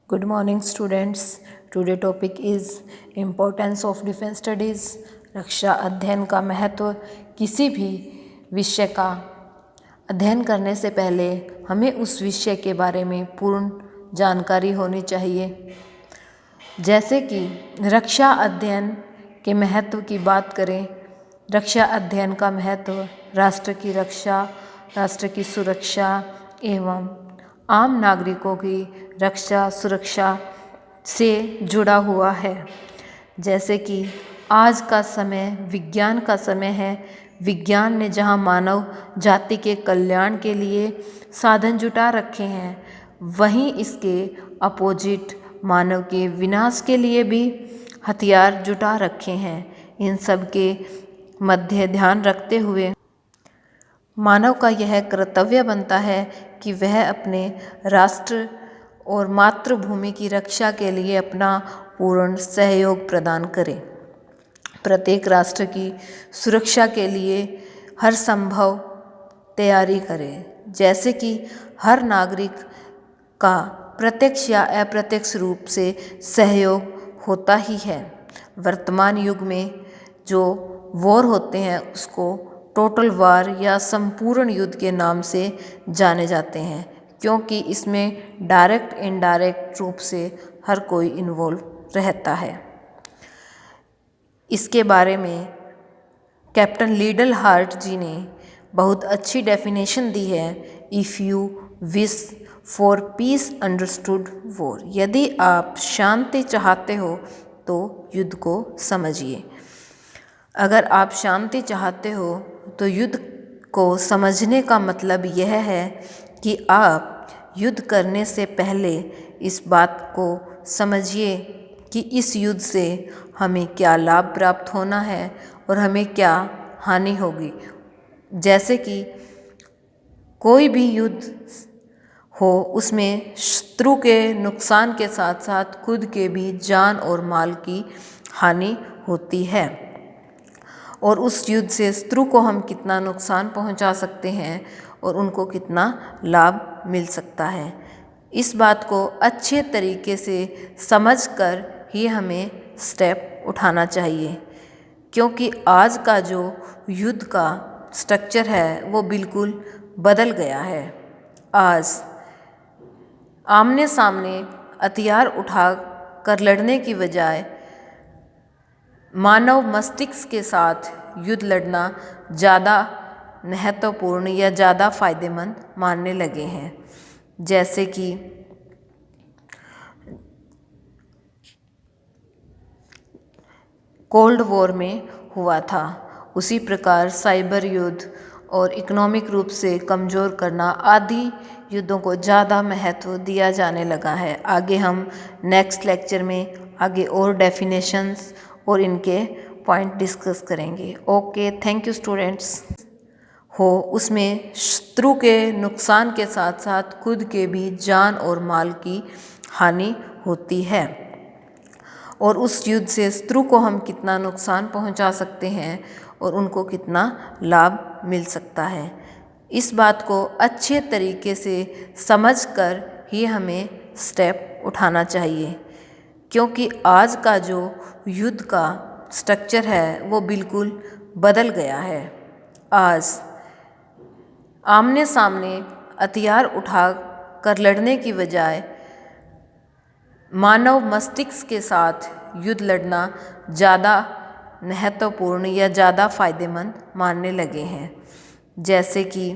Good morning, students. Today topic is importance of defense studies. रक्षा अध्ययन का महत्व। किसी भी विषय का अध्ययन करने से पहले हमें उस विषय के बारे में पूर्ण जानकारी होनी चाहिए। जैसे कि रक्षा अध्ययन के महत्व की बात करें, रक्षा अध्ययन का महत्व राष्ट्र की रक्षा, राष्ट्र की सुरक्षा एवं आम नागरिकों की रक्षा सुरक्षा से जुड़ा हुआ है। जैसे कि आज का समय विज्ञान का समय है। विज्ञान ने जहां मानव जाति के कल्याण के लिए साधन जुटा रखे हैं, वहीं इसके अपोजिट मानव के विनाश के लिए भी हथियार जुटा रखे हैं। इन सब के मध्य ध्यान रखते हुए मानव का यह कर्तव्य बनता है कि वह अपने राष्ट्र और मातृभूमि की रक्षा के लिए अपना पूर्ण सहयोग प्रदान करे। प्रत्येक राष्ट्र की सुरक्षा के लिए हर संभव तैयारी करे। जैसे कि हर नागरिक का प्रत्यक्ष या अप्रत्यक्ष रूप से सहयोग होता ही है। वर्तमान युग में जो वॉर होते हैं उसको टोटल वार या संपूर्ण युद्ध के नाम से जाने जाते हैं, क्योंकि इसमें डायरेक्ट इनडायरेक्ट रूप से हर कोई इन्वॉल्व रहता है। इसके बारे में कैप्टन लीडल हार्ट जी ने बहुत अच्छी डेफिनेशन दी है। If you wish for piece understood war. यदि आप शांति चाहते हो तो युद्ध को समझिए। अगर आप शांति चाहते हो तो युद्ध को समझने का मतलब यह है कि आप युद्ध करने से पहले इस बात को समझिए कि इस युद्ध से हमें क्या लाभ प्राप्त होना है और हमें क्या हानि होगी। जैसे कि कोई भी युद्ध हो, उसमें शत्रु के नुकसान के साथ साथ खुद के भी जान और माल की हानि होती है, और उस युद्ध से शत्रु को हम कितना नुकसान पहुंचा सकते हैं और उनको कितना लाभ मिल सकता है। इस बात को अच्छे तरीके से समझकर ही हमें स्टेप उठाना चाहिए, क्योंकि आज का जो युद्ध का स्ट्रक्चर है वो बिल्कुल बदल गया है। आज आमने सामने हथियार उठा कर लड़ने की बजाय मानव मस्तिष्क के साथ युद्ध लड़ना ज़्यादा महत्वपूर्ण या ज़्यादा फायदेमंद मानने लगे हैं। जैसे कि कोल्ड वॉर में हुआ था, उसी प्रकार साइबर युद्ध और इकोनॉमिक रूप से कमज़ोर करना आदि युद्धों को ज़्यादा महत्व दिया जाने लगा है। आगे हम नेक्स्ट लेक्चर में आगे और डेफिनेशंस और इनके पॉइंट डिस्कस करेंगे। Okay, thank you students. हो उसमें शत्रु के नुकसान के साथ साथ खुद के भी जान और माल की हानि होती है, और उस युद्ध से शत्रु को हम कितना नुकसान पहुंचा सकते हैं और उनको कितना लाभ मिल सकता है। इस बात को अच्छे तरीके से समझकर ही हमें स्टेप उठाना चाहिए, क्योंकि आज का जो युद्ध का स्ट्रक्चर है वो बिल्कुल बदल गया है। आज आमने सामने हथियार उठा कर लड़ने की बजाय मानव मस्तिष्क के साथ युद्ध लड़ना ज़्यादा महत्वपूर्ण या ज़्यादा फायदेमंद मानने लगे हैं। जैसे कि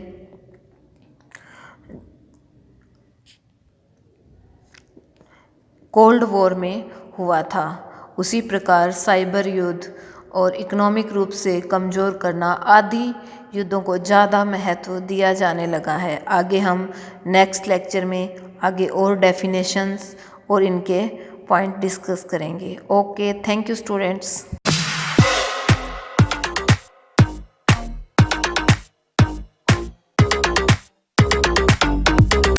कोल्ड वॉर में हुआ था, उसी प्रकार साइबर युद्ध और इकोनॉमिक रूप से कमज़ोर करना आदि युद्धों को ज़्यादा महत्व दिया जाने लगा है। आगे हम नेक्स्ट लेक्चर में आगे और डेफिनेशंस और इनके पॉइंट डिस्कस करेंगे। Okay, thank you students.